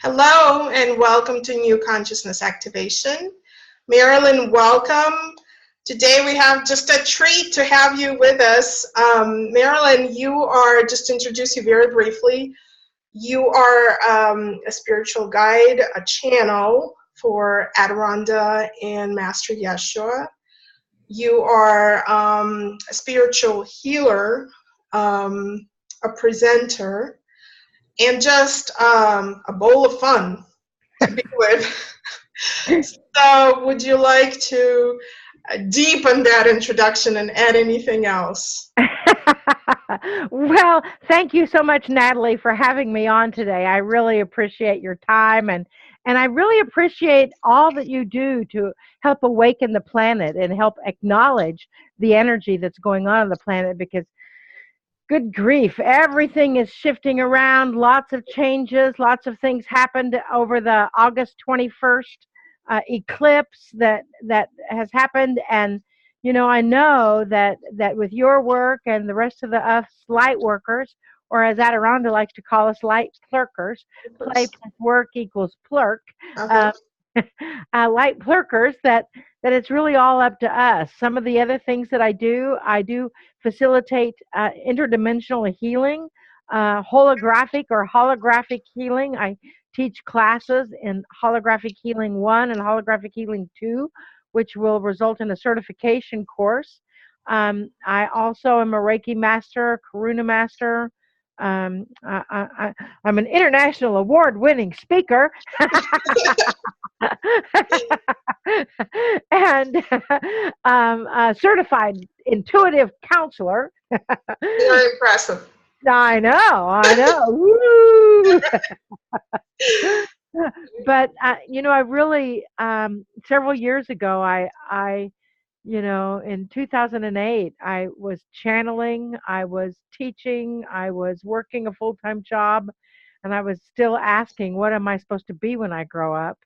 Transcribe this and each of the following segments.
Hello and welcome to New Consciousness Activation. Marilyn, welcome. Today we have just a treat to have you with us. Marilyn, just to introduce you very briefly, you are a spiritual guide, a channel for Adironnda and Master Yeshua. You are a spiritual healer, a presenter, and just a bowl of fun to be with. So would you like to deepen that introduction and add anything else? Well, thank you so much, Natalie, for having me on today. I really appreciate your time and I really appreciate all that you do to help awaken the planet and help acknowledge the energy that's going on the planet because good grief, everything is shifting around, lots of changes, lots of things happened over the August 21st eclipse that has happened. And I know that with your work and the rest of the us light workers, or as Adironnda likes to call us, light plurkers, play plus work equals plurk. Uh-huh. uh, Light plurkers, that it's really all up to us. Some of the other things that I do facilitate interdimensional healing, holographic healing. I teach classes in holographic healing 1 and holographic healing 2, which will result in a certification course. I also am a Reiki master, Karuna master. I'm an international award-winning speaker. And a certified intuitive counselor. Very impressive. I know. Woo! But I really several years ago, in 2008, I was channeling, I was teaching, I was working a full-time job, and I was still asking, what am I supposed to be when I grow up?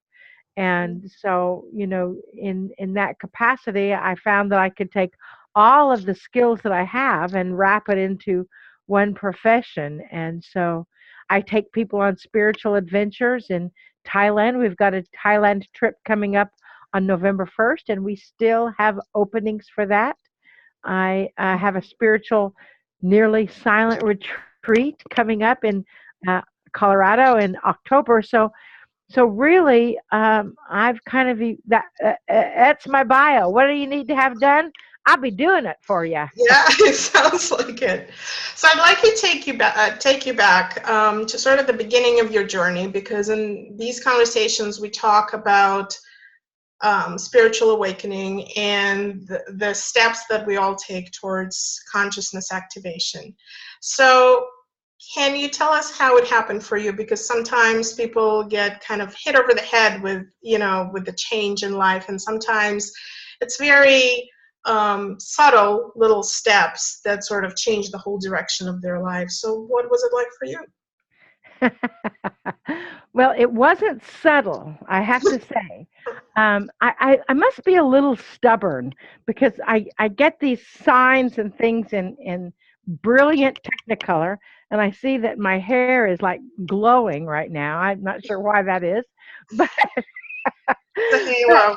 And so, in that capacity, I found that I could take all of the skills that I have and wrap it into one profession. And so I take people on spiritual adventures in Thailand. We've got a Thailand trip coming up on November 1st, and we still have openings for that. I have a spiritual, nearly silent retreat coming up in uh, Colorado in October. So really, I've kind of that's my bio. What do you need to have done? I'll be doing it for you. Yeah, it sounds like it. So I'd like to take you back to sort of the beginning of your journey, because in these conversations we talk about spiritual awakening and the steps that we all take towards consciousness activation. So can you tell us how it happened for you? Because sometimes people get kind of hit over the head with, with the change in life, and sometimes it's very subtle little steps that sort of change the whole direction of their life. So what was it like for you? Well, it wasn't subtle, I have to say. I must be a little stubborn because I get these signs and things in brilliant technicolor, and I see that my hair is like glowing right now. I'm not sure why that is, but The halo,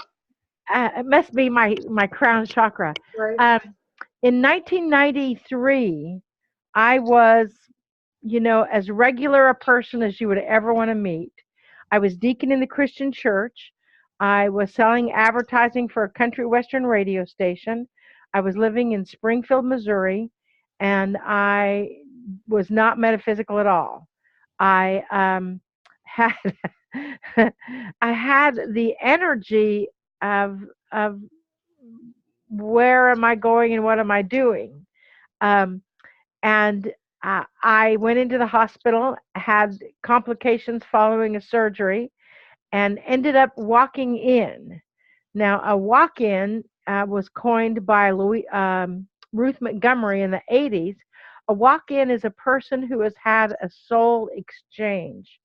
it must be my crown chakra. right? Um, in 1993, I was, as regular a person as you would ever want to meet. I was deacon in the Christian church. I was selling advertising for a country western radio station. I was living in Springfield, Missouri, and I was not metaphysical at all. I had I had the energy of where am I going and what am I doing? Um, and I went into the hospital, had complications following a surgery, and ended up walking in. Now, a walk in was coined by Ruth Montgomery in the 80s. A walk in is a person who has had a soul exchange.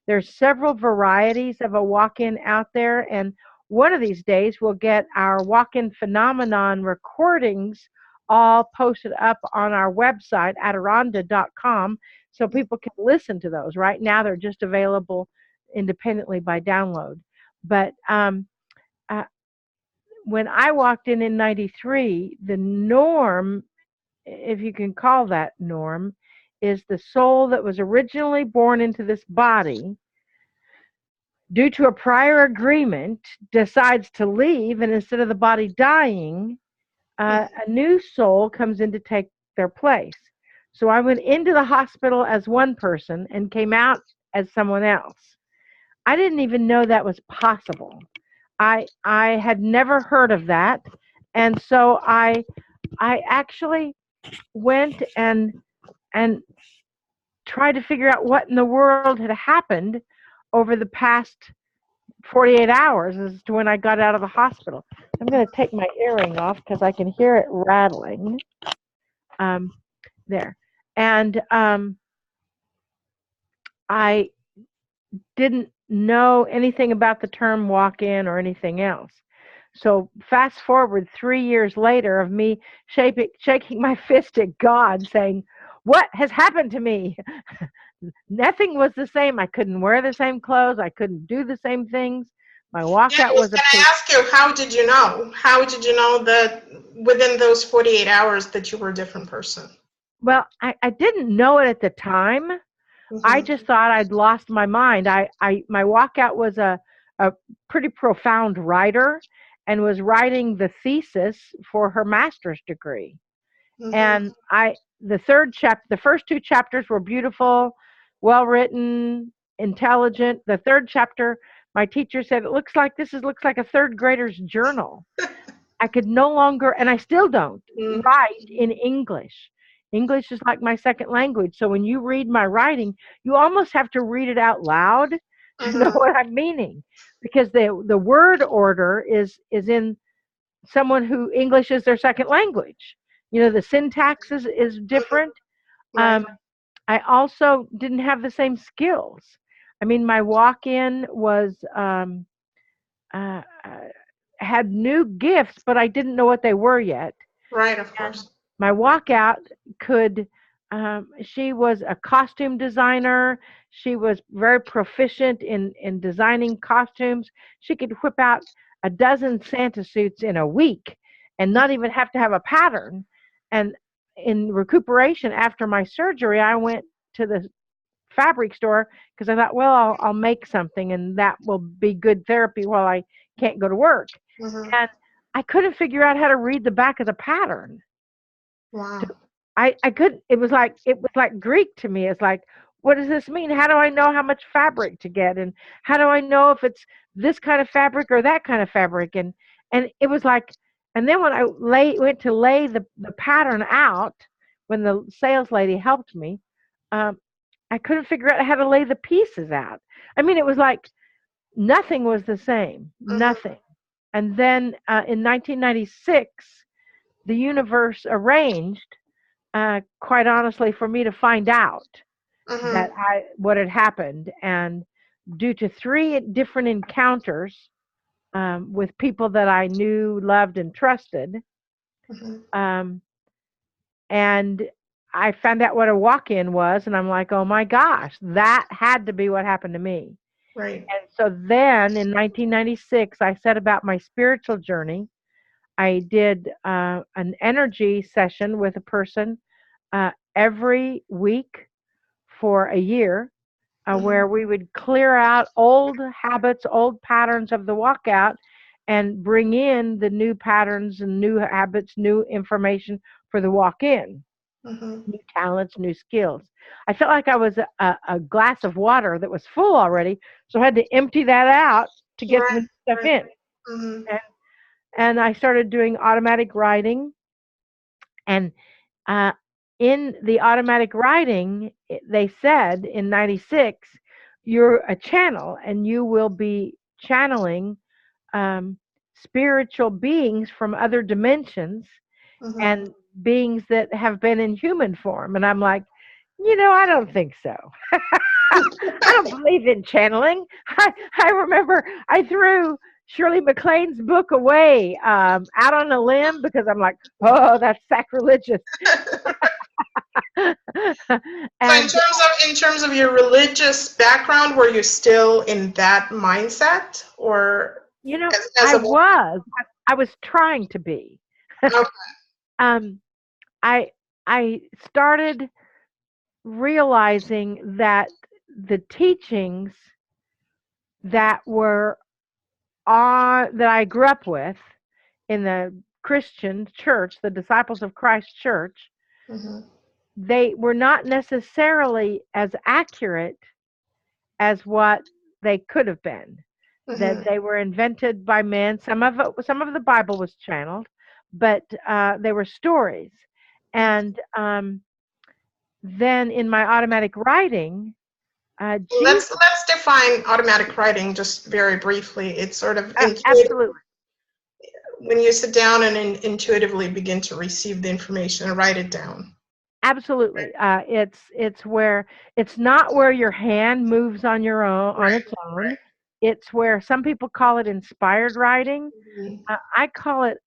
There's several varieties of a walk-in out there, and one of these days we'll get our walk-in phenomenon recordings all posted up on our website, Adironnda.com, so people can listen to those. Right now they're just available independently by download. But uh, when I walked in '93, the norm, if you can call that norm, is the soul that was originally born into this body, due to a prior agreement, decides to leave, and instead of the body dying, a new soul comes in to take their place. So I went into the hospital as one person and came out as someone else. I didn't even know that was possible. I had never heard of that, and so I actually went and tried to figure out what in the world had happened over the past 48 hours as to when I got out of the hospital. I'm going to take my earring off because I can hear it rattling. Um, there. And I didn't know anything about the term walk-in or anything else. So fast forward 3 years later of me shaking my fist at God saying, what has happened to me? Nothing was the same. I couldn't wear the same clothes. I couldn't do the same things. My Yeah, I walkout was was a going to ask you, how did you know? How did you know that within those 48 hours that you were a different person? well, I didn't know it at the time. I just thought I'd lost my mind. My walkout was a pretty profound writer and was writing the thesis for her master's degree. And the first two chapters were beautiful, well written, intelligent. The third chapter, my teacher said, it looks like looks like a third grader's journal. I could no longer, and I still don't, write in English. English is like my second language. So when you read my writing, you almost have to read it out loud to know what I'm meaning, because the word order is in someone who English is their second language. You know, the syntax is different. Right. I also didn't have the same skills. I mean, my walk-in was uh, uh, had new gifts, but I didn't know what they were yet. Right, of And course. my walkout could, she was a costume designer. She was very proficient in designing costumes. She could whip out a dozen Santa suits in a week and not even have to have a pattern. And in recuperation after my surgery, I went to the fabric store because I thought, well, I'll make something and that will be good therapy while I can't go to work. And I couldn't figure out how to read the back of the pattern. Wow. I couldn't. It was like Greek to me. It's like, what does this mean? How do I know how much fabric to get, and how do I know if it's this kind of fabric or that kind of fabric? And it was like, and then when I went to lay the pattern out, when the sales lady helped me, I couldn't figure out how to lay the pieces out. I mean, it was like nothing was the same, nothing. And then in 1996, the universe arranged, quite honestly, for me to find out that what had happened. And due to 3 different encounters with people that I knew, loved, and trusted, um, and I found out what a walk-in was, and I'm like, oh my gosh, that had to be what happened to me. Right. And so then in 1996, I set about my spiritual journey. I did an energy session with a person every week for a year, where we would clear out old habits, old patterns of the walkout, and bring in the new patterns and new habits, new information for the walk-in, new talents, new skills. I felt like I was a glass of water that was full already, so I had to empty that out to get the new stuff in. And I started doing automatic writing. And in the automatic writing, they said in '96, you're a channel and you will be channeling spiritual beings from other dimensions and beings that have been in human form. And I'm like, I don't think so. I don't believe in channeling. I remember I threw Shirley MacLaine's book away out on a limb because I'm like, oh, that's sacrilegious. So And in terms of your religious background, were you still in that mindset, or as I a woman? was trying to be. Okay. um, I I started realizing that the teachings that were that I grew up with in the Christian church, the Disciples of Christ church, Mm-hmm. they were not necessarily as accurate as what they could have been. That Mm-hmm. they were invented by men. Some of the Bible was channeled, but they were stories. And then in my automatic writing, Jesus, Let's define automatic writing just very briefly. It's sort of intuitive absolutely. when you sit down and intuitively begin to receive the information and write it down. Absolutely. It's where it's not where your hand moves on your own on Right. its own. It's where some people call it inspired writing. Mhm. I call it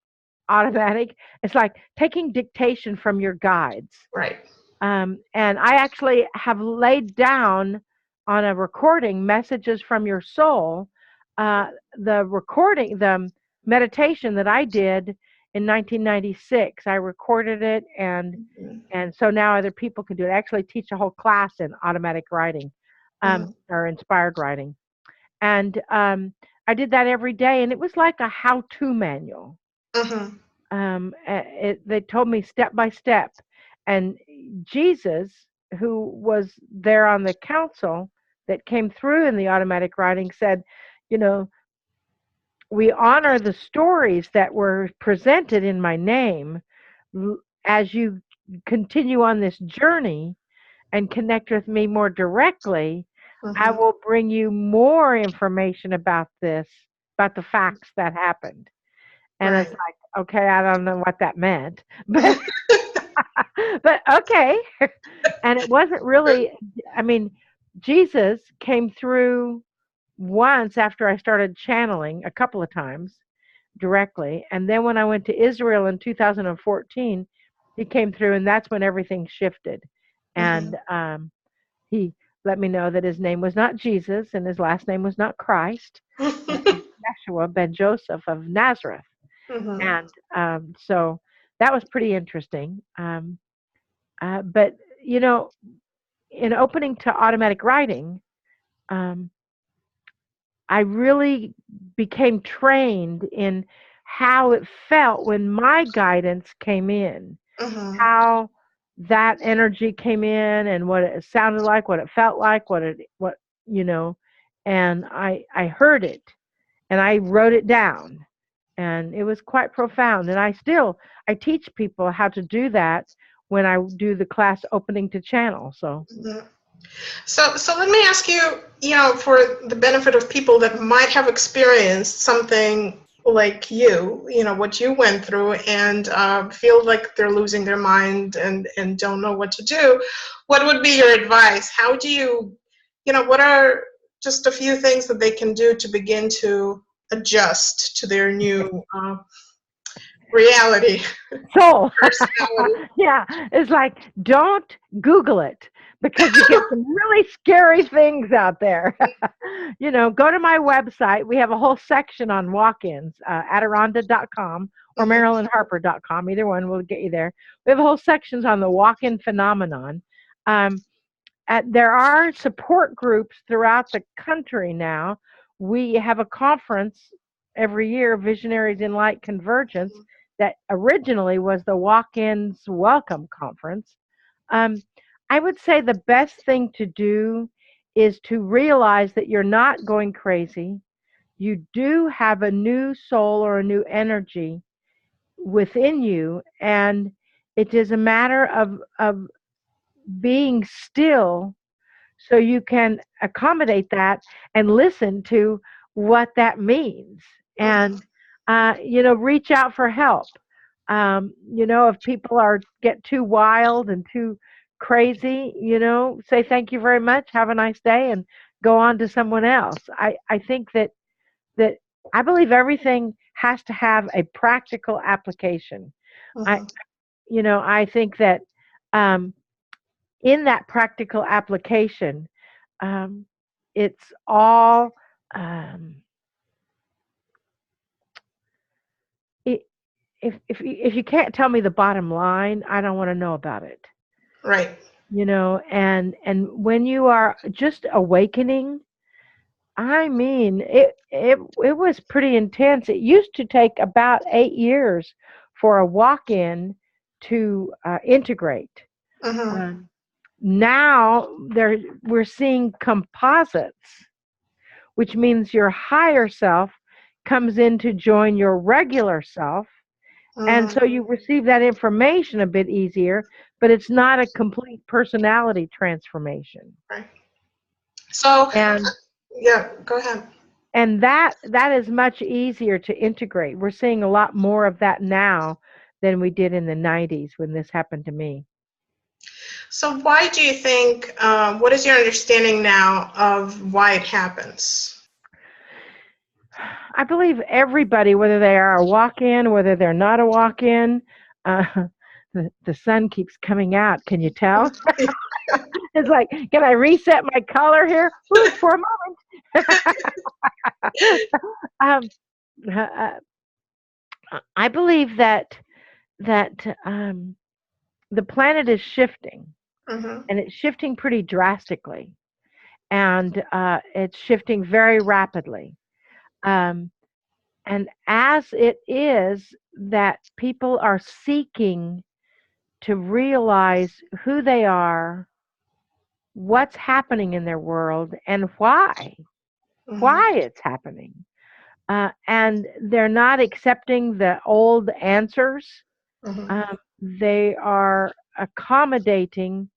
automatic. It's like taking dictation from your guides. Right. And I actually have laid down on a recording messages from your soul. The meditation that I did in 1996, I recorded it, Mhm. and so now other people can do it. I actually teach a whole class in automatic writing, Mhm. or inspired writing, and I did that every day, and it was like a how-to manual. Mhm. They told me step by step, and Jesus, who was there on the council that came through in the automatic writing, said, you know, we honor the stories that were presented in my name. As you continue on this journey and connect with me more directly, I Mhm. will bring you more information about this, about the facts that happened. And it's Right. like, okay, I don't know what that meant, but but okay. And it wasn't really, I mean, Jesus came through once after I started channeling a couple of times directly. And then when I went to Israel in 2014, he came through, and that's when everything shifted. Mhm. And he let me know that his name was not Jesus and his last name was not Christ, but it was Yeshua ben Joseph of Nazareth. Mhm. And so that was pretty interesting. But, you know, in opening to automatic writing, um, I really became trained in how it felt when my guidance came in, Mhm. how that energy came in and what it sounded like, what it felt like, what, you know, and I heard it and I wrote it down, and it was quite profound. And I teach people how to do that when I do the class opening to channel. So Mhm. So let me ask you, for the benefit of people that might have experienced something like what you went through, and feel like they're losing their mind and don't know what to do, what would be your advice? How do what are just a few things that they can do to begin to adjust to their new reality, so personality? yeah, it's like don't Google it because you get some really scary things out there. Go to my website. We have a whole section on walk-ins, Adironnda.com or Mhm. MarilynHarper.com. Either one will get you there. We have a whole sections on the walk-in phenomenon. Um, there are support groups throughout the country now. We have a conference every year, Visionaries in Light Convergence, that originally was the Walk-ins Welcome Conference. Um, I would say the best thing to do is to realize that you're not going crazy. You do have a new soul or a new energy within you, and it is a matter of being still so you can accommodate that and listen to what that means, Mhm. and reach out for help. If people get too wild and too crazy, say thank you very much, have a nice day, and go on to someone else. I think that I believe everything has to have a practical application. i Mhm. I think that um, in that practical application, it's all, um, it, if you can't tell me the bottom line, I don't want to know about it. Right. And when you are just awakening, I mean, it was pretty intense. It used to take about 8 years for a walk-in to integrate. Mm-hmm. Um, Now we're seeing composites, which means your higher self comes in to join your regular self. And Mm-hmm. so you receive that information a bit easier, but it's not a complete personality transformation. Right. So, And yeah, go ahead. that is much easier to integrate. We're seeing a lot more of that now than we did in the 90s when this happened to me. So, why do you think, what is your understanding now of why it happens? I believe everybody, whether they are a walk-in, whether they're not a walk-in, uh, the sun keeps coming out. Can you tell? It's like, can I reset my color here? Ooh, for a moment. um, uh, I believe that the planet is shifting, Mm-hmm. and it's shifting pretty drastically, and it's shifting very rapidly. Um, and as it is that people are seeking to realize who they are, what's happening in their world, and why Mm-hmm. it's happening. And they're not accepting the old answers. Mm-hmm. They are accommodating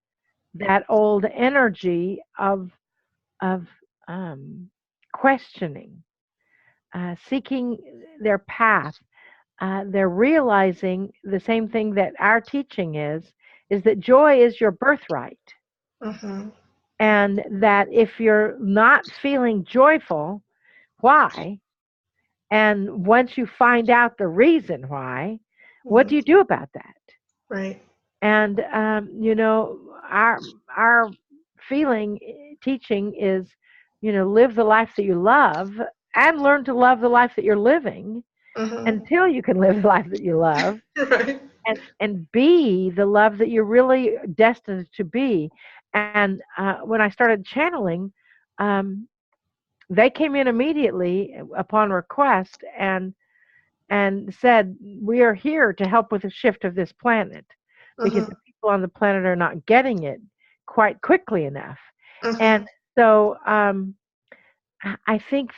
that old energy of um, questioning, seeking their path. They're realizing the same thing that our teaching is that joy is your birthright, Mm-hmm. and that if you're not feeling joyful, why? And once you find out the reason why, what Mm-hmm. do you do about that? Right. And our feeling teaching is, live the life that you love and learn to love the life that you're living Mm-hmm. until you can live the life that you love, Right. and be the love that you're really destined to be. And when I started channeling, um, they came in immediately upon request and said, we are here to help with the shift of this planet because Mm-hmm. the people on the planet are not getting it quite quickly enough. Mm-hmm. And so I think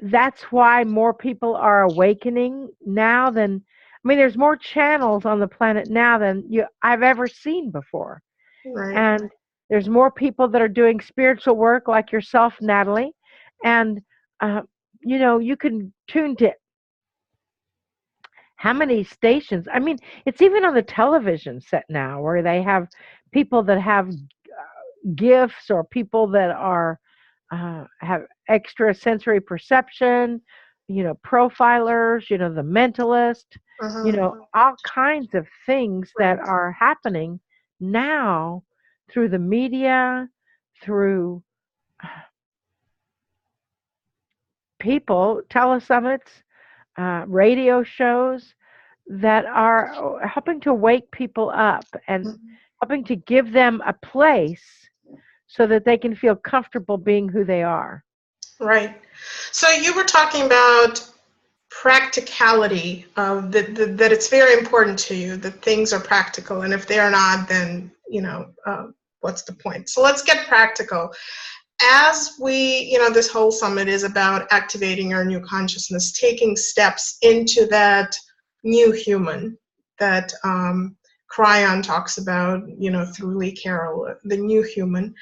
that's why more people are awakening now than, I mean, there's more channels on the planet now than I've ever seen before. Right. And there's more people that are doing spiritual work like yourself, Natalie. And uh, you can tune to how many stations. I mean, it's even on the television set now where they have people that have gifts, or people that are have extra sensory perception, profilers, the mentalist, Mm-hmm. all kinds of things that Right. are happening now through the media, through people, telesummits, radio shows that are helping to wake people up and Mhm. helping to give them a place so that they can feel comfortable being who they are. Right. So you were talking about practicality, that it's very important to you that things are practical, and if they're not, then what's the point? So let's get practical. As this whole summit is about activating our new consciousness, taking steps into that new human that Cryon talks about, through Lee Carroll, the new human.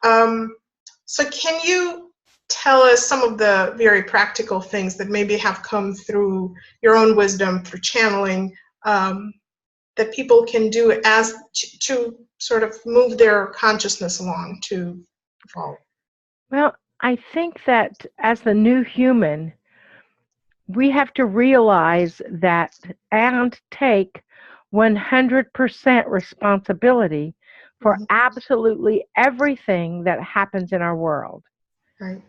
Um, so can you tell us some of the very practical things that maybe have come through your own wisdom, through channeling, that people can do as to sort of move their consciousness along to evolve? Well, I think that as the new human, we have to realize that and take 100% responsibility for absolutely everything that happens in our world. Right.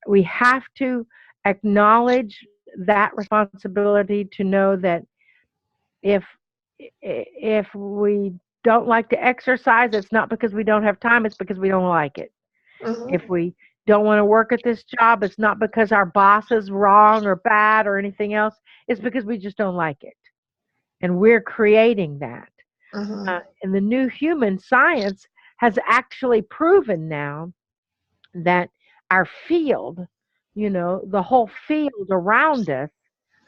We have to acknowledge that responsibility to know that if if we don't like to exercise, it's not because we don't have time, it's because we don't like it. If Mm-hmm. we don't want to work at this job, it's not because our boss is wrong or bad or anything else. It's because we just don't like it. And we're creating that. Mm-hmm. And the new human science has actually proven now that our field, the whole field around us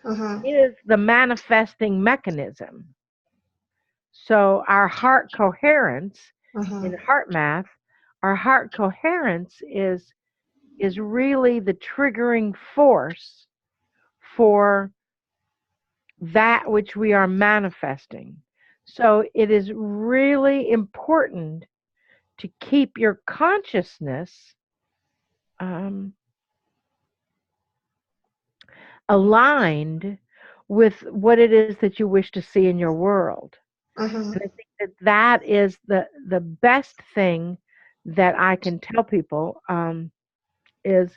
Mm-hmm. is the manifesting mechanism. So our heart coherence Mm-hmm. in heart math, our heart coherence is really the triggering force for that which we are manifesting. So it is really important to keep your consciousness um, aligned with what it is that you wish to see in your world. Mm-hmm. And I think that that is the best thing that I can tell people is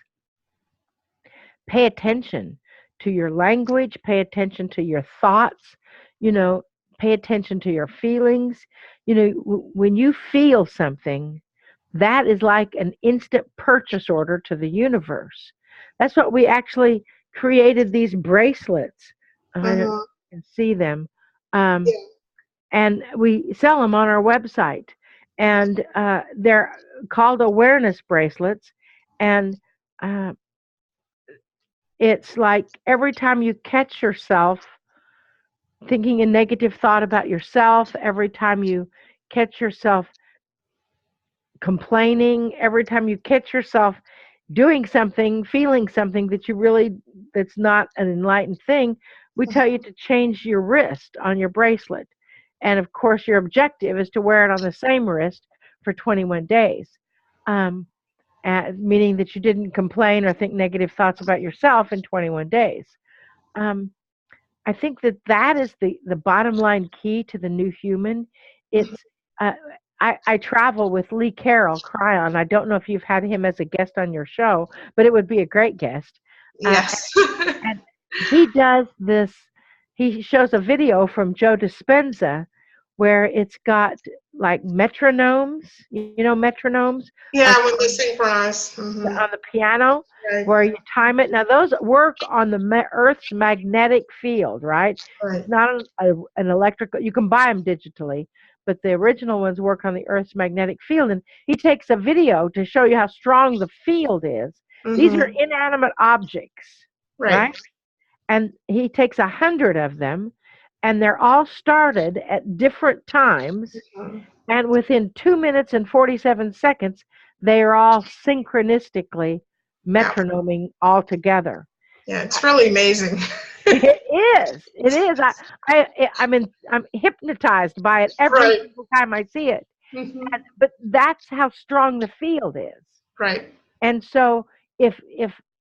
pay attention to your language, pay attention to your thoughts, you know, pay attention to your feelings. When you feel something, that is like an instant purchase order to the universe. That's what we actually created these bracelets. I don't know Mm-hmm. if you can see them. Um, Yeah. and we sell them on our website. And they're called awareness bracelets. And uh, it's like every time you catch yourself thinking a negative thought about yourself, every time you catch yourself complaining, every time you catch yourself doing something, feeling something that's not an enlightened thing, we tell you to change your wrist on your bracelet. And of course, your objective is to wear it on the same wrist for 21 days, um, meaning that you didn't complain or think negative thoughts about yourself in 21 days. Um, I think that that is the bottom line key to the new human. It's uh, I travel with Lee Carroll Cryon. I don't know if you've had him as a guest on your show, but it would be a great guest. Uh, Yes. and he does this. He shows a video from Joe Dispenza where it's got like metronomes. Metronomes Yeah, on when they synchronize. Mm-hmm. on the piano Right. where you time it. Now those work on the Earth's magnetic field, right? Right. It's not an electrical. You can buy them digitally, but the original ones work on the Earth's magnetic field. And he takes a video to show you how strong the field is. These are Mm-hmm. inanimate objects, Right. right? And he takes 100 of them, and they're all started at different times, Mhm. and within 2 minutes and 47 seconds, they are all synchronistically Yeah. metronoming all together. Yeah. It's really amazing. It is. It is. I'm hypnotized by it every Right. single time I see it. Mm-hmm. But that's how strong the field is. Right. And so if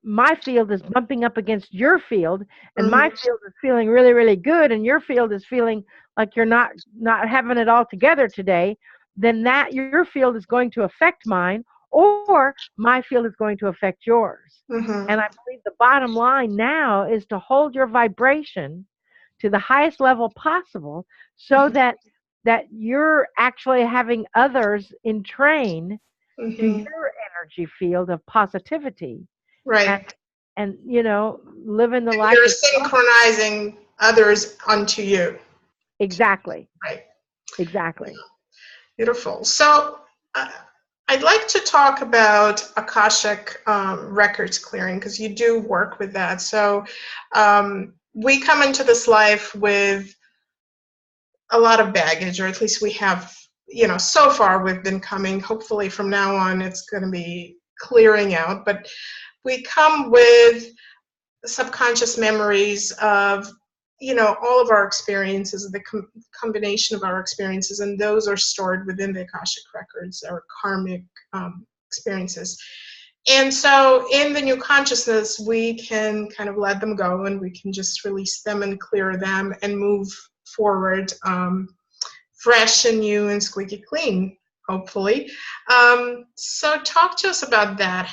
my field is bumping up against your field and my Mm-hmm. field is feeling really, really good and your field is feeling like you're not having it all together today, then that your field is going to affect mine or my field is going to affect yours. Mm-hmm. And I believe the bottom line now is to hold your vibration to the highest level possible so that you're actually having others entrain to Mm-hmm. your energy field of positivity Right. and living the life You're of self. synchronizing others onto you. Exactly. Right. Exactly. Beautiful. So uh, I'd like to talk about Akashic records clearing because you do work with that. So we come into this life with a lot of baggage, or at least we have, so far we've been coming. Hopefully from now on it's going to be clearing out. But we come with subconscious memories of all of our experiences, the combination of our experiences, and those are stored within the Akashic records, our karmic experiences. And so in the new consciousness we can kind of let them go and we can just release them and clear them and move forward, fresh and new and squeaky clean. hopefully. So talk to us about that.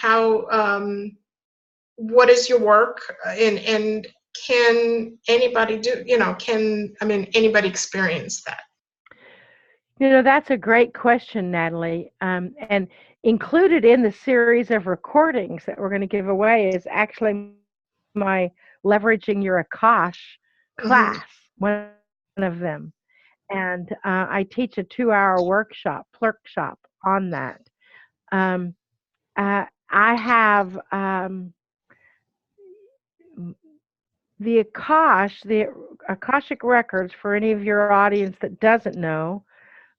What is your work, and can anybody do, anybody experience that? That's a great question, Natalie. And included in the series of recordings that we're going to give away is actually my Leveraging Your Akash class, Mm-hmm. one of them. And I teach a 2-hour clerkshop on that. Um, I have the Akashic records, for any of your audience that doesn't know.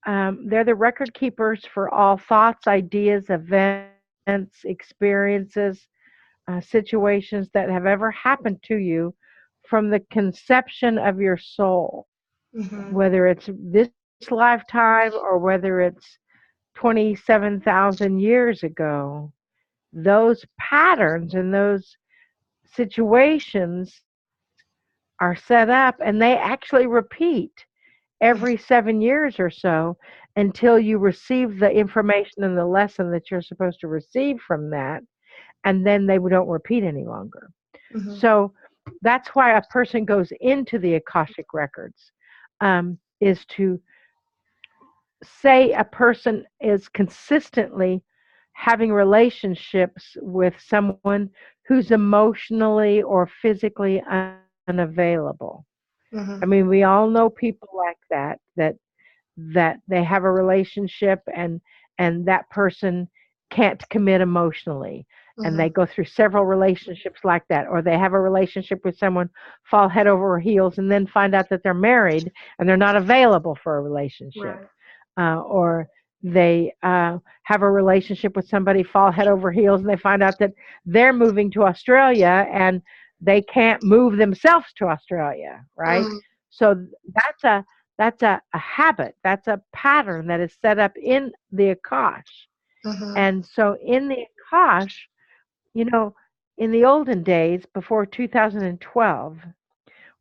They're the record keepers for all thoughts, ideas, events, experiences, situations that have ever happened to you from the conception of your soul, Mm-hmm. whether it's this lifetime or whether it's 27,000 years ago. Those patterns and those situations are set up, and they actually repeat every 7 years or so until you receive the information and the lesson that you're supposed to receive from that, and then they don't repeat any longer. Mm-hmm. So that's why a person goes into the Akashic records, is to say a person is consistently having relationships with someone who's emotionally or physically unavailable. I mean, Mm-hmm. we all know people like that they have a relationship, and that person can't commit emotionally, and Mm-hmm. they go through several relationships like that, or they have a relationship with someone, fall head over heels, and then find out that they're married and they're not available for a relationship. Right. Or they have a relationship with somebody, fall head over heels, and they find out that they're moving to Australia and they can't move themselves to Australia, right? Mm-hmm. So that's a that's a habit, that's a pattern that is set up in the Akash. Mm-hmm. And so in the Akash, you know, in the olden days before 2012,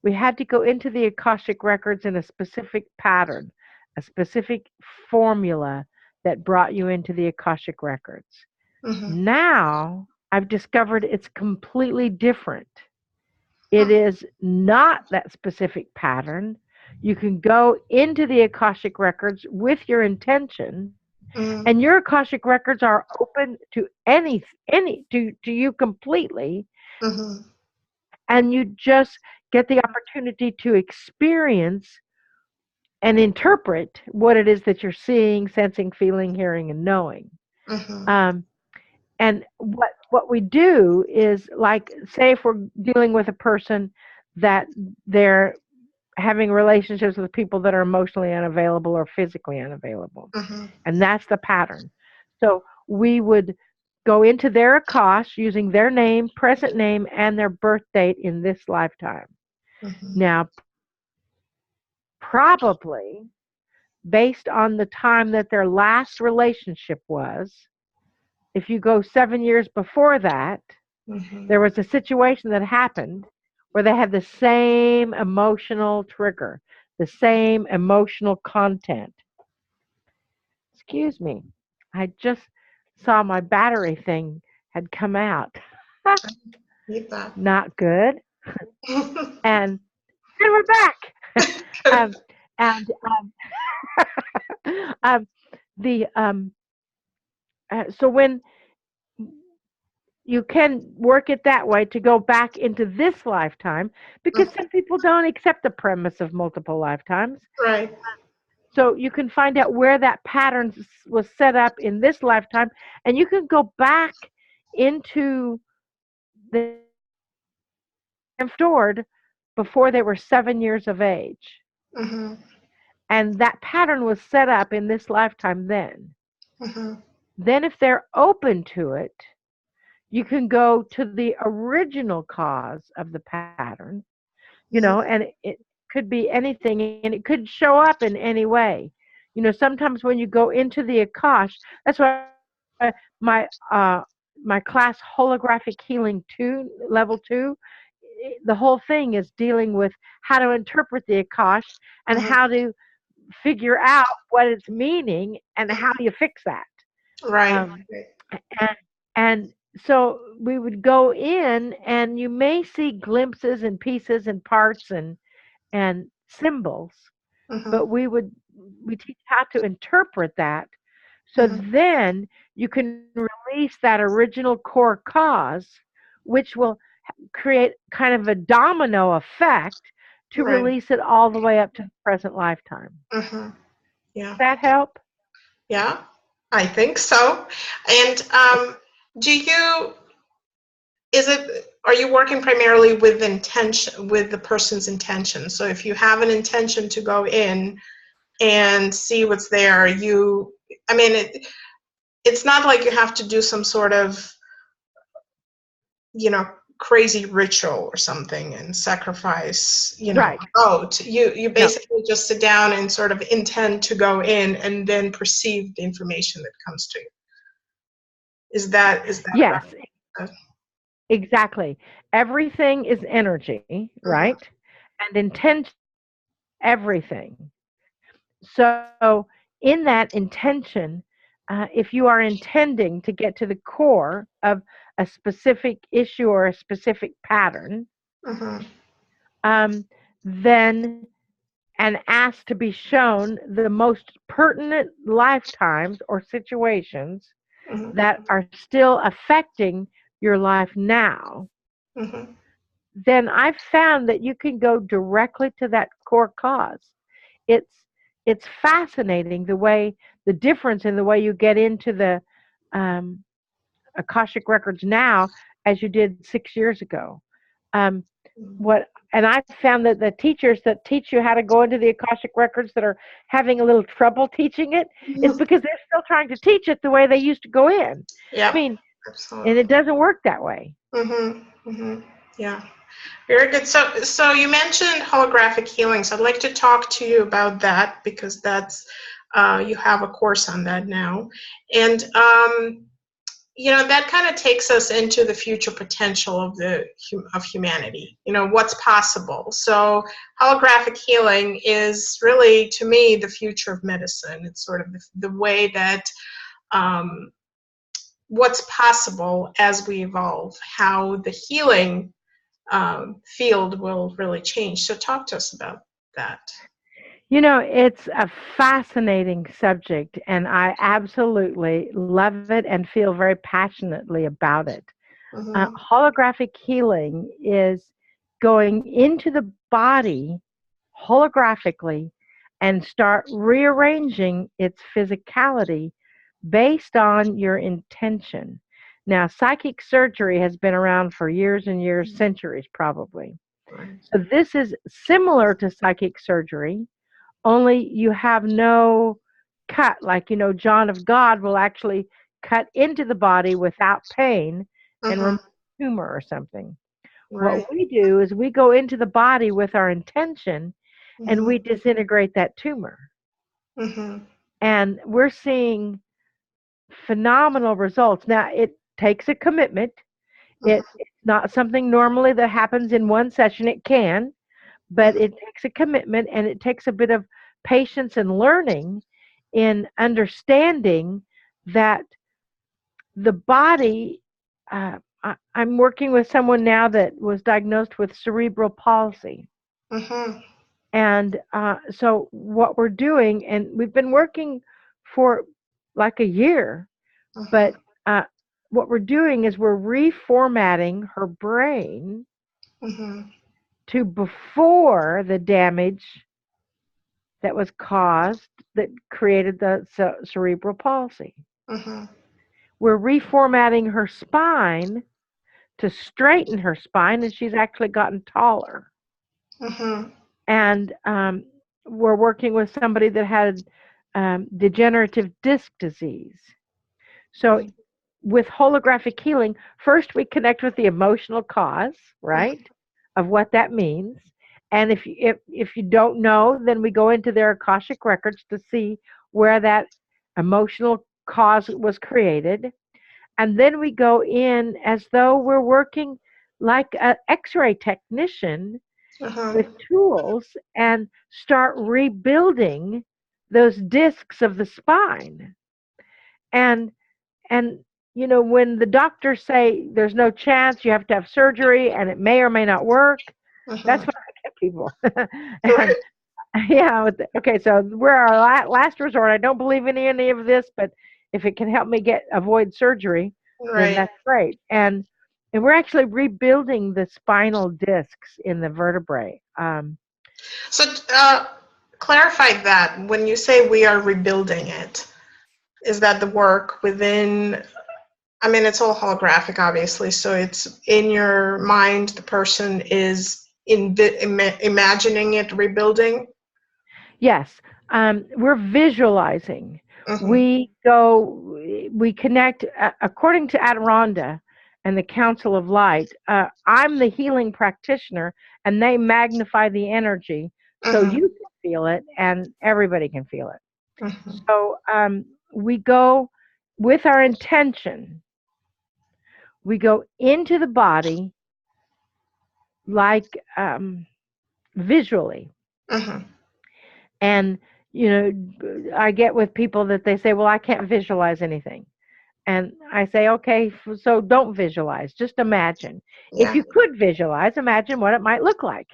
we had to go into the Akashic records in a specific pattern, a specific formula that brought you into the Akashic records. Mm-hmm. Now I've discovered it's completely different. It is not that specific pattern. You can go into the Akashic records with your intention, and your Mm-hmm. Akashic records are open to to you completely, Mm-hmm. and you just get the opportunity to experience and interpret what it is that you're seeing, sensing, feeling, hearing, and knowing. Mm-hmm. Um, and what we do is, like, say if we're dealing with a person that they're having relationships with people that are emotionally unavailable or physically unavailable, Mm-hmm. and that's the pattern. So we would go into their Akash using their name, present name, and their birth date in this lifetime. Mm-hmm. Now, probably based on the time that their last relationship was, if you go 7 years before that, Mm-hmm. there was a situation that happened where they had the same emotional trigger, the same emotional content. Excuse me. I just saw my battery thing had come out. Need that. Not good. And we're back. um, and um, the so when you can work it that way to go back into this lifetime, because some people don't accept the premise of multiple lifetimes. Right. So you can find out where that pattern was set up in this lifetime, and you can go back into the information that you stored before they were 7 years of age. Mm-hmm. And that pattern was set up in this lifetime then. Mm-hmm. Then, if they're open to it, you can go to the original cause of the pattern, and it could be anything, and it could show up in any way. Sometimes when you go into the Akash, that's why my class Holographic Healing 2, level 2, the whole thing is dealing with how to interpret the Akash and Mm-hmm. how to figure out what it's meaning and how you fix that. Right. Um, and, and so we would go in, and you may see glimpses and pieces and parts and symbols, Mm-hmm. but we teach how to interpret that. So Mm-hmm. then you can release that original core cause, which will create kind of a domino effect to Right. release it all the way up to the present lifetime. Mm-hmm. Does Yeah. that help? Yeah. I think so. And do you, are you working primarily with intention, with the person's intention? So if you have an intention to go in and see what's there, I mean, it's not like you have to do some sort of, you know, crazy ritual or something and sacrifice, Right. a goat. You No. basically just sit down and sort of intend to go in and then perceive the information that comes to you. Is that Yes, right? exactly. Everything is energy, Mhm, right? And intention is everything. So, in that intention, if you are intending to get to the core of a specific issue or a specific pattern, mhm, um, then and asked to be shown the most pertinent lifetimes or situations mhm, that are still affecting your life now, mhm, then I've found that you can go directly to that core cause. It's it's fascinating the difference in the way you get into the um, Akashic records now as you did 6 years ago. Um, what and I found that the teachers that teach you how to go into the Akashic records that are having a little trouble teaching it is mhm. because they're still trying to teach it the way they used to go in. I Yep, mean, and absolutely. it doesn't work that way. Mhm, mhm. Yeah. Very good. So you mentioned holographic healing. So I'd like to talk to you about that because that's you have a course on that now, and that kind of takes us into the future potential of of humanity. What's possible. So holographic healing is really, to me, the future of medicine. It's sort of the way that um, what's possible as we evolve, how the healing field will really change. So talk to us about that. It's a fascinating subject, and I absolutely love it and feel very passionately about it. Mm-hmm, Holographic healing is going into the body holographically and start rearranging its physicality based on your intention. Now, psychic surgery has been around for years and years, centuries probably. right. So, this is similar to psychic surgery, only you have no cut. Like, John of God will actually cut into the body without pain and Mm-hmm, remove a tumor or something. right. What we do is we go into the body with our intention and Mm-hmm, we disintegrate that tumor. mm-hmm, And we're seeing phenomenal results. Now, it takes a commitment. It's not something normally that happens in one session. It can, but mm-hmm, it takes a commitment and it takes a bit of patience and learning in understanding that the body. I'm working with someone now that was diagnosed with cerebral palsy. mm-hmm, And so, what we're doing, and we've been working for like a year, mm-hmm, but uh, what we're doing is we're reformatting her brain mm-hmm, to before the damage that was caused that created the cerebral palsy. mm-hmm, We're reformatting her spine to straighten her spine, and she's actually gotten taller. mm-hmm, And we're working with somebody that had degenerative disc disease. So, with holographic healing, first we connect with the emotional cause, right, of what that means. And if you don't know, then we go into their Akashic records to see where that emotional cause was created. And then we go in as though we're working like an X-ray technician uh-huh, with tools and start rebuilding those discs of the spine. And and when the doctors say there's no chance, you have to have surgery and it may or may not work, that's Mhm. what I get people. Right. And yeah, okay, so we're our last resort. I don't believe in any of this, but if it can help me avoid surgery, then Right. that's great. And we're actually rebuilding the spinal discs in the vertebrae. So clarify that when you say we are rebuilding it, is that the work within, I mean, it's all holographic, obviously, so it's in your mind, the person is imagining it rebuilding? Yes, we're visualizing. Mm-hmm. We connect, according to Adironnda and the Council of Light. I'm the healing practitioner, and they magnify the energy so Mm-hmm. you can feel it and everybody can feel it. Mm-hmm. So we go with our intention, we go into the body like visually. Mm-hmm. And, I get with people that they say, well, I can't visualize anything. And I say, okay, so don't visualize, just imagine. If Yeah. you could visualize, imagine what it might look like.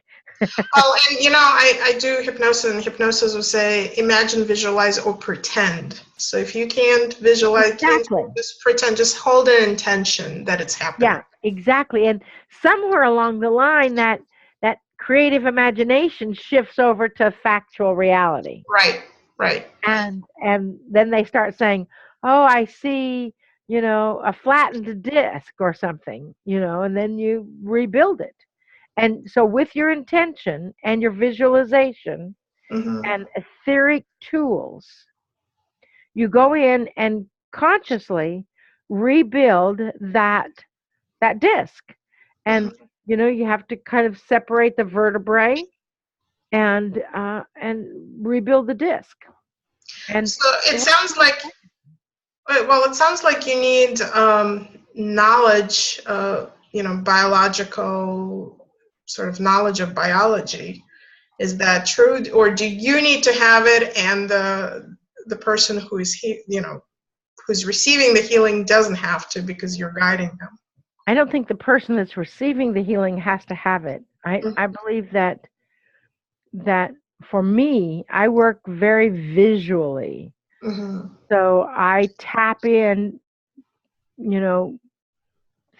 Well, and I do hypnosis, and hypnosis will say imagine, visualize, or pretend. So if you can't visualize, can't Exactly. just pretend, just hold an intention that it's happening. Yeah, exactly. And somewhere along the line, that creative imagination shifts over to factual reality. Right, right. And then they start saying, oh, I see, a flattened disc or something, and then you rebuild it. And so with your intention and your visualization Mm-hmm. and etheric tools, you go in and consciously rebuild that disc. And Mm-hmm. you have to kind of separate the vertebrae and rebuild the disc. And So it it sounds like, well, it sounds like you need knowledge, biological sort of knowledge of biology. Is that true, or do you need to have it, and the person who is who's receiving the healing doesn't have to because you're guiding them? I don't think the person that's receiving the healing has to have it. I Mm-hmm. believe that for me, I work very visually. Mm-hmm. So I tap in, you know,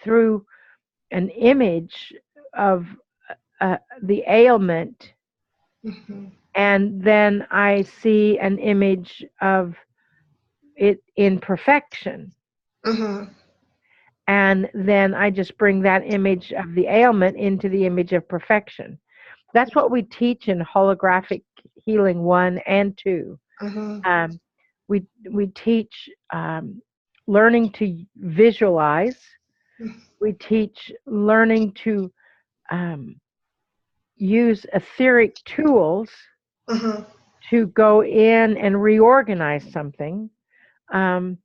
through an image of the ailment, Mm-hmm. and then I see an image of it in perfection. Mm-hmm. And then I just bring that image of the ailment into the image of perfection. That's what we teach in holographic healing 1 and 2. Mm-hmm. Um, we teach learning to visualize. We teach learning to um, use etheric tools Mm-hmm. to go in and reorganize something. Um,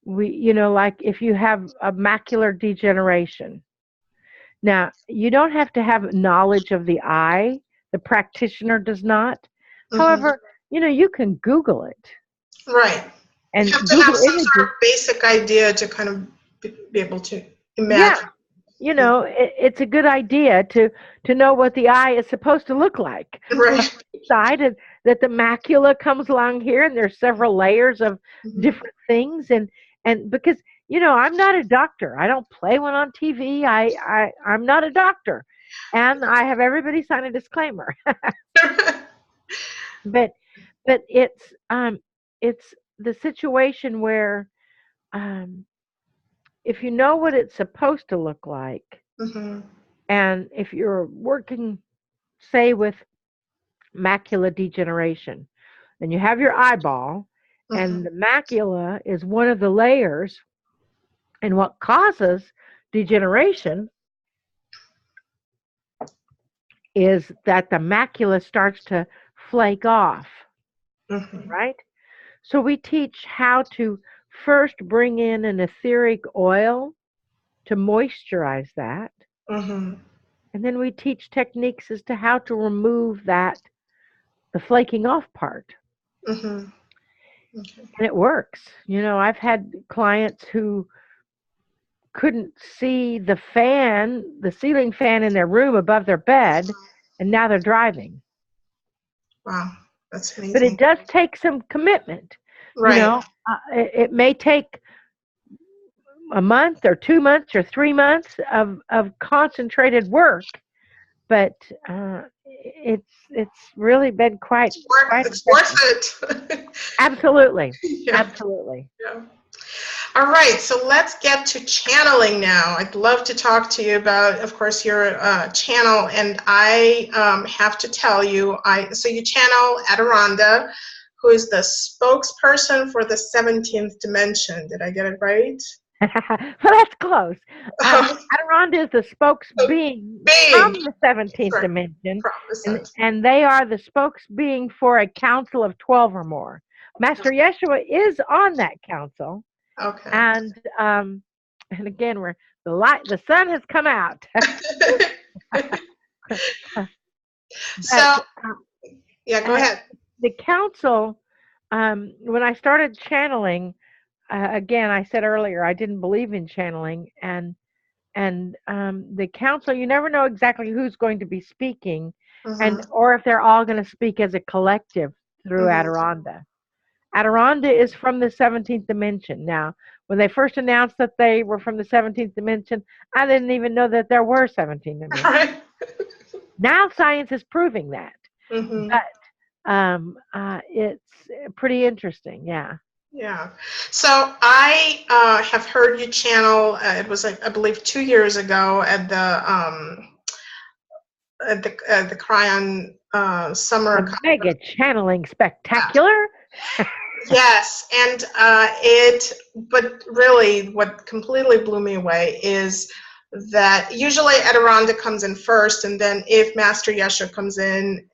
like if you have a macular degeneration. Now, you don't have to have knowledge of the eye. The practitioner does not. Mm-hmm. However, you can Google it, Right. You and have to have Google some sort images. of basic idea to kind of be able to Yeah, imagine. it's a good idea to know what the eye is supposed to look like. So Right. we decided that the macula comes along here, and there's several layers of Mm-hmm. different things, and because I'm not a doctor, I don't play one on TV. I'm not a doctor, and I have everybody sign a disclaimer. but but it's the situation where um, if you know what it's supposed to look like. Mm-hmm. And if you're working, say, with macular degeneration, and you have your eyeball, Mm-hmm. and the macula is one of the layers, and what causes degeneration is that the macula starts to flake off, Mm-hmm. right? So we teach how to first bring in an etheric oil to moisturize that, Mm-hmm. and then we teach techniques as to how to remove that, the flaking off part. Mm-hmm. Okay. And it works. I've had clients who couldn't see the ceiling fan in their room above their bed, and now they're driving. Wow, that's But it amazing. does take some commitment. Right. It may take a month or 2 months or 3 months of concentrated work, but it's really been quite It's worth effective. it. Absolutely, Yeah. absolutely. Yeah. All right, so let's get to channeling now. I'd love to talk to you about, of course, your channel, and I have to tell you, so you channel Adironnda, who is the spokesperson for the 17th dimension. Did I get it right? Well, that's close. Adironnda is the spokes being from Being, the 17th sorry, dimension, and, promises. and they are the spokes being for a council of 12 or more. Master Yeshua is on that council, Okay. and again, the sun has come out. But So, yeah, go uh, ahead. the council, when I started channeling, again, I said earlier I didn't believe in channeling, and the council, you never know exactly who's going to be speaking, Mm-hmm. and or if they're all going to speak as a collective through Mm-hmm. Adironnda. Adironnda is from the 17th dimension. Now, when they first announced that they were from the 17th dimension, I didn't even know that there were 17 All dimensions. right. Now science is proving that, Mm-hmm. but it's pretty interesting. Yeah. Yeah. So I have heard you channel. It was, I believe, 2 years ago at the Cryon Summer The mega Conference. channeling spectacular. Yes, and but really, what completely blew me away is that usually Adironnda comes in first, and then if Master Yesha comes in,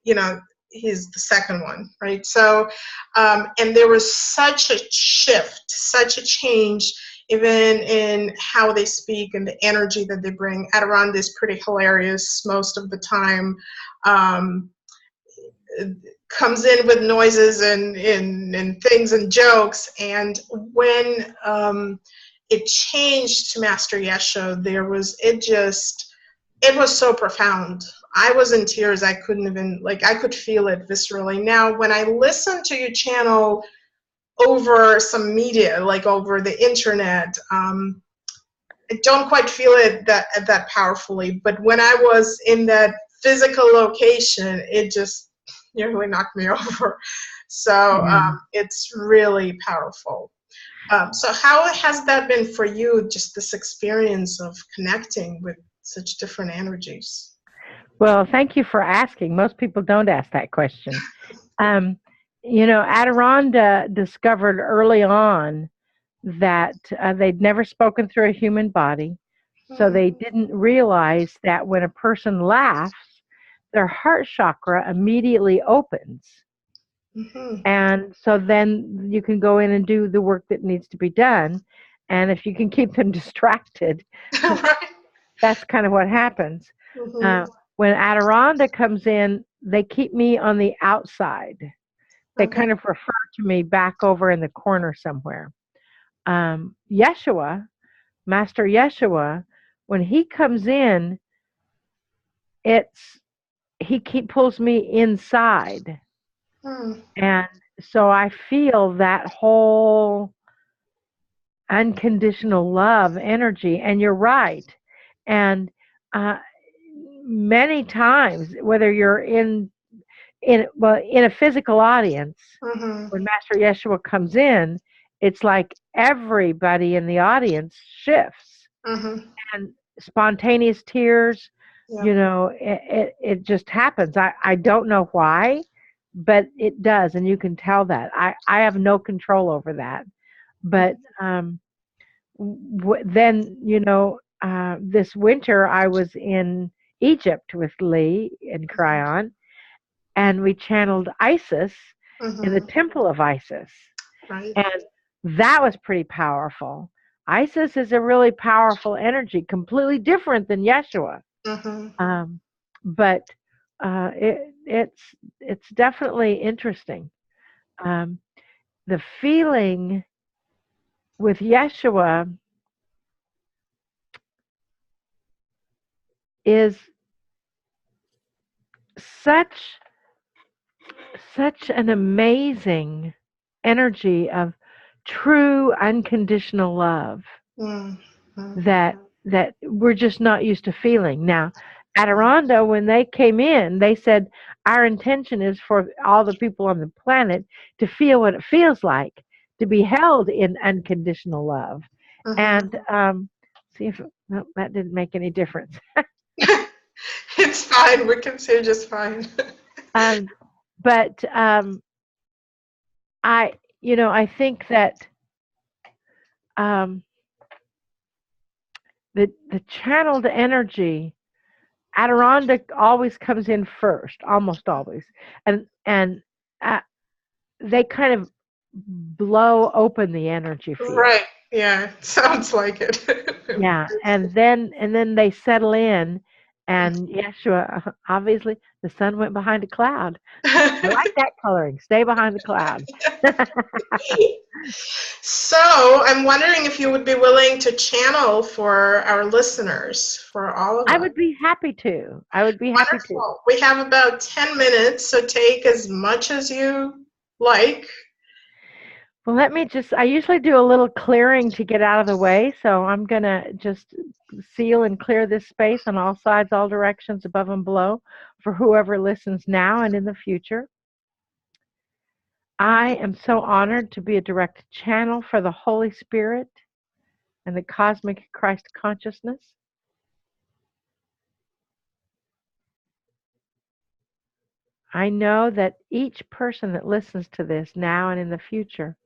you know, he's the second one, right? So, and there was such a shift, such a change, even in how they speak and the energy that they bring. Adironnda is pretty hilarious most of the time. Um, Comes in with noises and things and jokes, and when it changed to Master Yesha, it was so profound. I was in tears. I couldn't even, like, I could feel it viscerally. Now, when I listen to your channel over some media, like over the internet, I don't quite feel it that powerfully. But when I was in that physical location, it just nearly knocked me over. So Yeah. it's really powerful. So how has that been for you, just this experience of connecting with such different energies? Well, thank you for asking. Most people don't ask that question. Um, Adironnda discovered early on that they'd never spoken through a human body, so Hmm. they didn't realize that when a person laughs, their heart chakra immediately opens. Hmm. And so then you can go in and do the work that needs to be done. And if you can keep them distracted, Right. that's kind of what happens. Hmm. Uh, when Adironnda comes in, they keep me on the outside. They Okay. kind of refer to me back over in the corner somewhere. Yeshua, Master Yeshua, when he comes in, it's he pulls me inside, Hmm. and so I feel that whole unconditional love energy. And you're right. And uh, many times, whether you're in a physical audience, Hmm. when Master Yeshua comes in, it's like everybody in the audience shifts, Hmm. and spontaneous tears. Yeah. It just happens. I don't know why, but it does, and you can tell that. I have no control over that. But then this winter I was in Egypt with Lee and Cryon, and we channeled Isis in the Hmm. temple of Isis. Right. And that was pretty powerful. Isis is a really powerful energy, completely different than Yeshua. Hmm. Um, but it's definitely interesting. Um, the feeling with Yeshua is such such an amazing energy of true unconditional love Mm. that we're just not used to feeling. Now, Adironnda, when they came in, they said our intention is for all the people on the planet to feel what it feels like to be held in unconditional love. Mhm. And see if no, that didn't make any difference. It's fine. We can see just fine. Um, but I, I think that um, the channeled energy, Adirondack always comes in first, almost always, and uh, they kind of blow open the energy field. Right. Yeah. Sounds like it. Yeah, and then they settle in, and Yeshua, obviously, the sun went behind a cloud. I like that coloring. Stay behind the cloud. So I'm wondering if you would be willing to channel for our listeners, for all of I us. would be happy to. I would be happy to. Wonderful. We have about 10 minutes, so take as much as you like. Well, I usually do a little clearing to get out of the way, so I'm going to just seal and clear this space on all sides, all directions, above and below, for whoever listens now and in the future. I am so honored to be a direct channel for the Holy Spirit and the cosmic Christ consciousness. I know that each person that listens to this now and in the future,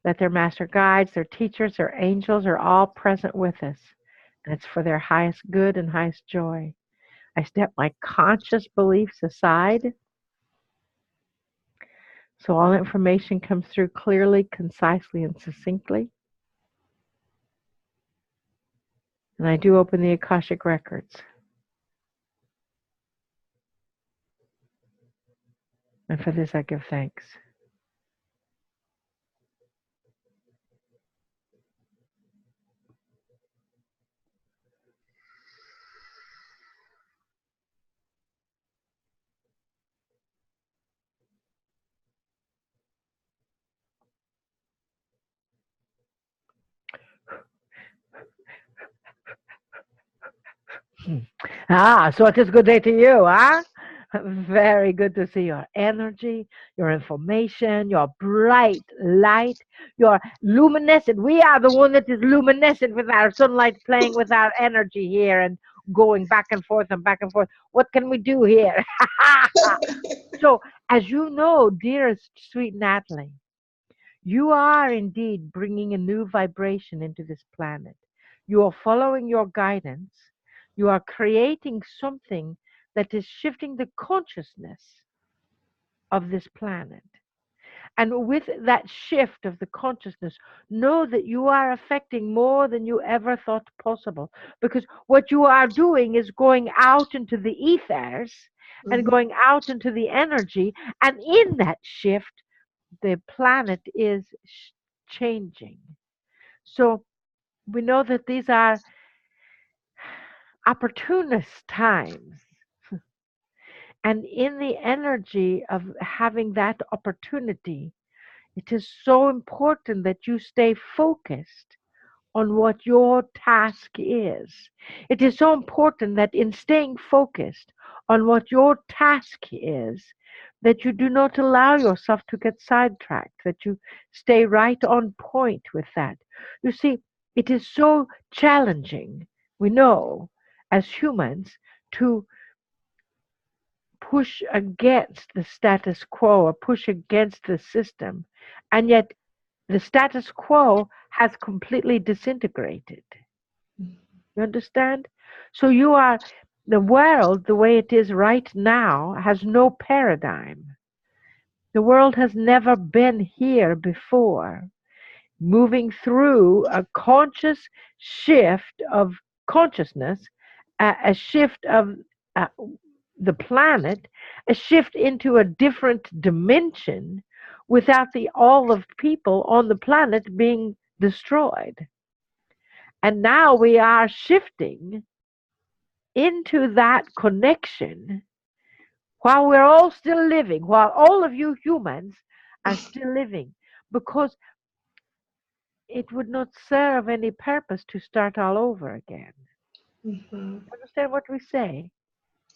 that their master guides, their teachers, their angels are all present with us. And it's for their highest good and highest joy. I step my conscious beliefs aside so all information comes through clearly, concisely, and succinctly. And I do open the Akashic records. And for this I give thanks. So it is good day to you, huh? Very good to see your energy, your information, your bright light, your luminescent. We are the one that is luminescent with our sunlight playing with our energy here and going back and forth and back and forth. What can we do here? So, as you know, dearest sweet Natalie, you are indeed bringing a new vibration into this planet. You are following your guidance. You are creating something that is shifting the consciousness of this planet. And with that shift of the consciousness, know that you are affecting more than you ever thought possible. Because what you are doing is going out into the ethers and Mhm. going out into the energy. And in that shift, the planet is changing. So we know that these are opportunist times. And in the energy of having that opportunity, it is so important that you stay focused on what your task is. It is so important that in staying focused on what your task is, that you do not allow yourself to get sidetracked, that you stay right on point with that. You see, it is so challenging, we know, as humans, to push against the status quo or push against the system. And yet the status quo has completely disintegrated. You understand? So the world, the way it is right now, has no paradigm. The world has never been here before, moving through a conscious shift of consciousness, a shift of the planet, a shift into a different dimension without all of people on the planet being destroyed. And now we are shifting into that connection while we're all still living, while all of you humans are still living, because it would not serve any purpose to start all over again. Mm-hmm. Understand what we say?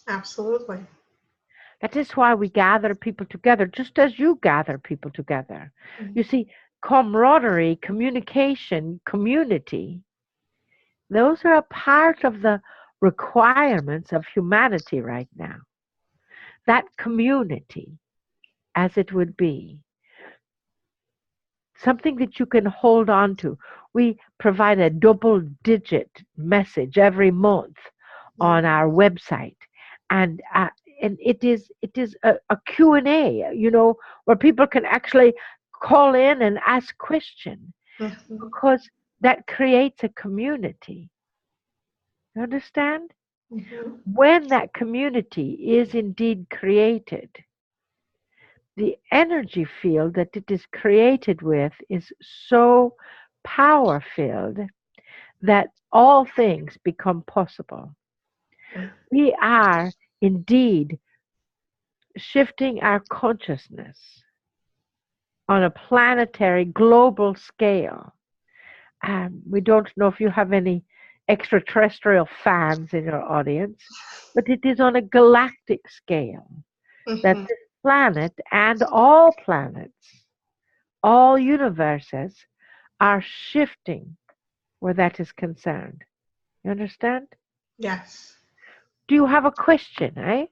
Absolutely. That is why we gather people together, just as you gather people together. You Mm-hmm. see, camaraderie, communication, community, those are a part of the requirements of humanity right now. That community, as it would be, something that you can hold on to. We provide a double digit message every month on our website. And it is a Q&A, where people can actually call in and ask questions, Mm-hmm. because that creates a community. You understand? Mm-hmm. When that community is indeed created, the energy field that it is created with is so power filled that all things become possible. We are indeed shifting our consciousness on a planetary, global scale. We don't know if you have any extraterrestrial fans in your audience, but it is on a galactic scale that Mm-hmm. this planet and all planets, all universes, are shifting where that is concerned. You understand? Yes. Do you have a question, eh?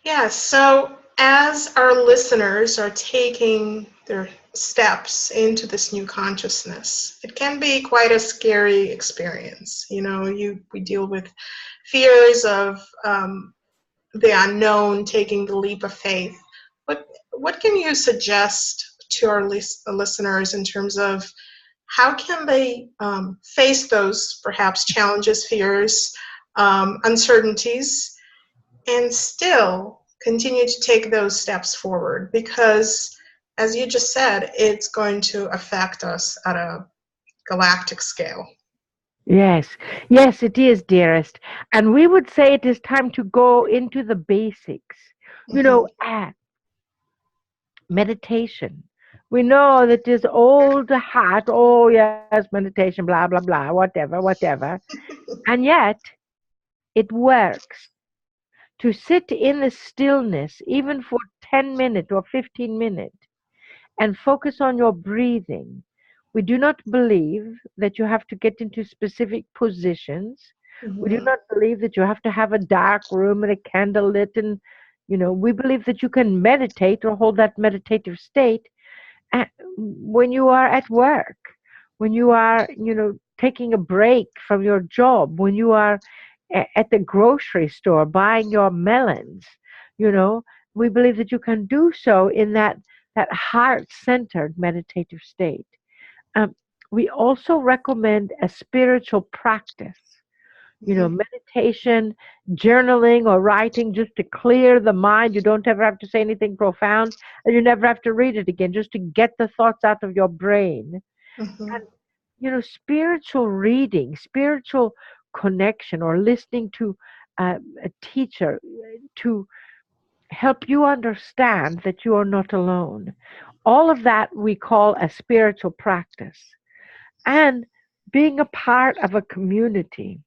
Yes. So as our listeners are taking their steps into this new consciousness, it can be quite a scary experience. We deal with fears of the unknown, taking the leap of faith. What can you suggest to our listeners in terms of how can they face those perhaps challenges, fears, uncertainties, and still continue to take those steps forward? Because, as you just said, it's going to affect us at a galactic scale. Yes, yes, it is, dearest. And we would say it is time to go into the basics. You Mm-hmm. know, meditation. We know that this old hat, oh yes, meditation, blah, blah, blah, whatever, whatever. And yet, it works. To sit in the stillness, even for 10 minutes or 15 minutes, and focus on your breathing. We do not believe that you have to get into specific positions. We do Mm-hmm. not believe that you have to have a dark room and a candle lit. And, we believe that you can meditate or hold that meditative state when you are at work, when you are, taking a break from your job, when you are at the grocery store buying your melons, you know, we believe that you can do so in that heart-centered meditative state. Um, we also recommend a spiritual practice, Mm-hmm. meditation, journaling, or writing, just to clear the mind. You don't ever have to say anything profound, and you never have to read it again, just to get the thoughts out of your brain. Mm-hmm. And, spiritual reading, spiritual connection, or listening to a teacher to help you understand that you are not alone. All of that we call a spiritual practice. And being a part of a community.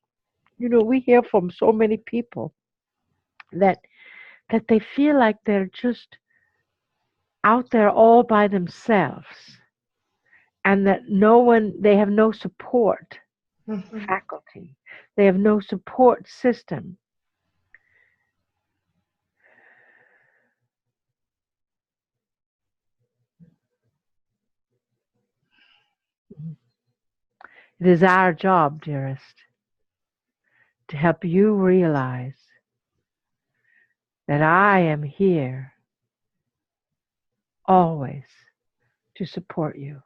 We hear from so many people that they feel like they're just out there all by themselves, and that they have no support Mm-hmm. faculty. They have no support system. It is our job, dearest, to help you realize that I am here always to support you,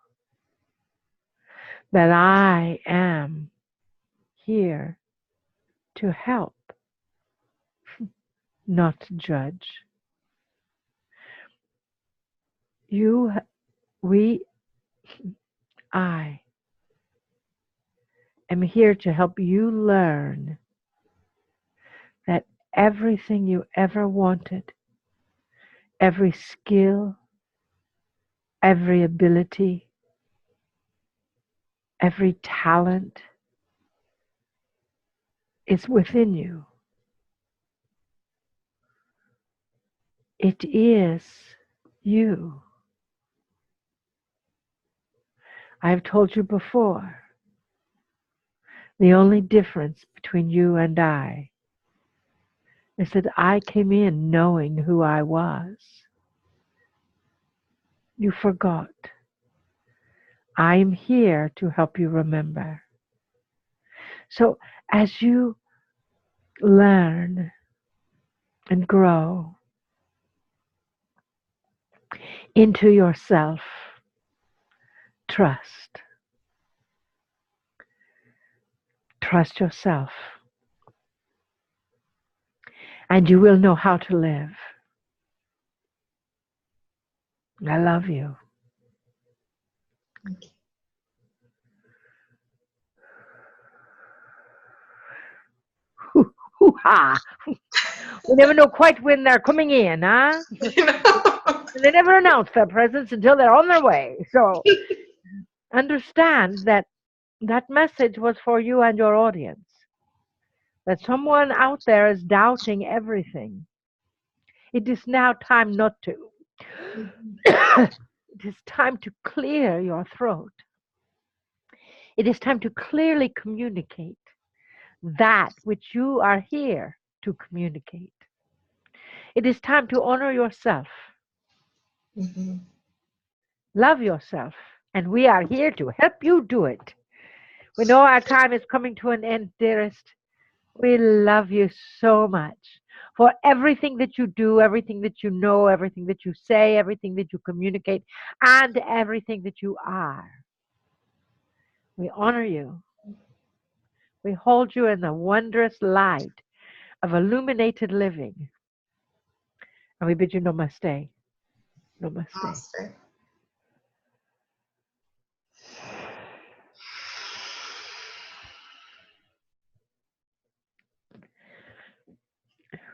that I am here to help. not to judge. You, we, I am here to help you learn that everything you ever wanted, every skill, every ability, every talent is within you. It is you. I've told you before, the only difference between you and I is that I came in knowing who I was. You forgot. I'm here to help you remember. So as you learn and grow into yourself, trust. Trust yourself. And you will know how to live. I love you. Hoo-ha! We never know quite when they're coming in, huh? They never announce their presence until they're on their way. So understand that that message was for you and your audience. That someone out there is doubting everything. It is now time not to. It is time to clear your throat. It is time to clearly communicate that which you are here to communicate. It is time to honor yourself. Mm-hmm. Love yourself. And we are here to help you do it. We know our time is coming to an end, dearest. We love you so much for everything that you do, everything that you know, everything that you say, everything that you communicate, and everything that you are. We honor you. We hold you in the wondrous light of illuminated living. And we bid you namaste. Namaste. Namaste.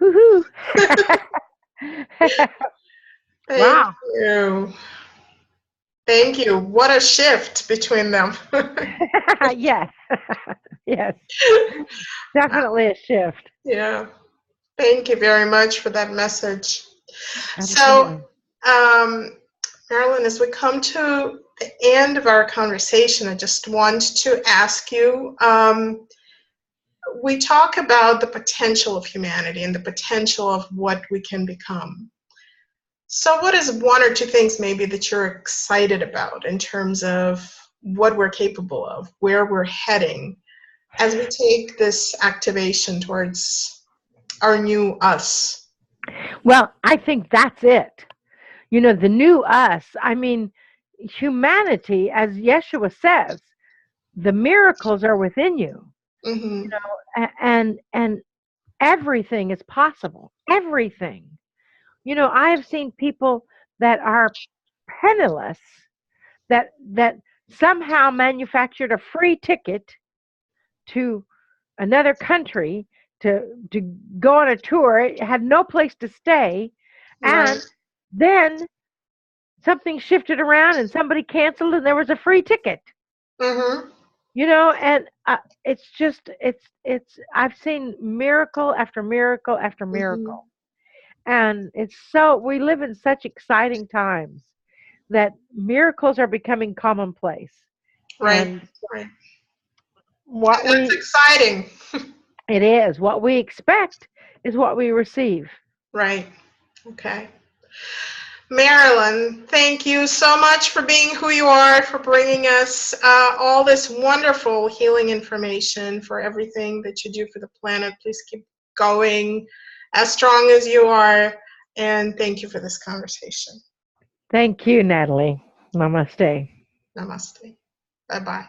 Woohoo! Thank Wow. you. Thank you. What a shift between them. Yes. Yes. Definitely a shift. Yeah. Thank you very much for that message. Absolutely. So, Marilyn, as we come to the end of our conversation, I just want to ask you, we talk about the potential of humanity and the potential of what we can become. So what is one or two things maybe that you're excited about in terms of what we're capable of, where we're heading as we take this activation towards our new us? Well, I think that's it. You know, the new us, I mean, humanity, as Yeshua says, the miracles are within you. Mm-hmm. And everything is possible. Everything. You know, I have seen people that are penniless that somehow manufactured a free ticket to another country to go on a tour. It had no place to stay, Right. and then something shifted around and somebody canceled and there was a free ticket. Mm-hmm. You know, and it's just it's I've seen miracle after miracle after Mm-hmm. miracle. And it's so we live in such exciting times that miracles are becoming commonplace. Right. And Right. what And that's we exciting. it is what we expect is what we receive. Right. Okay. Marilyn, thank you so much for being who you are, for bringing us all this wonderful healing information, for everything that you do for the planet. Please keep going as strong as you are, and thank you for this conversation. Thank you, Natalie. Namaste. Namaste. Bye-bye.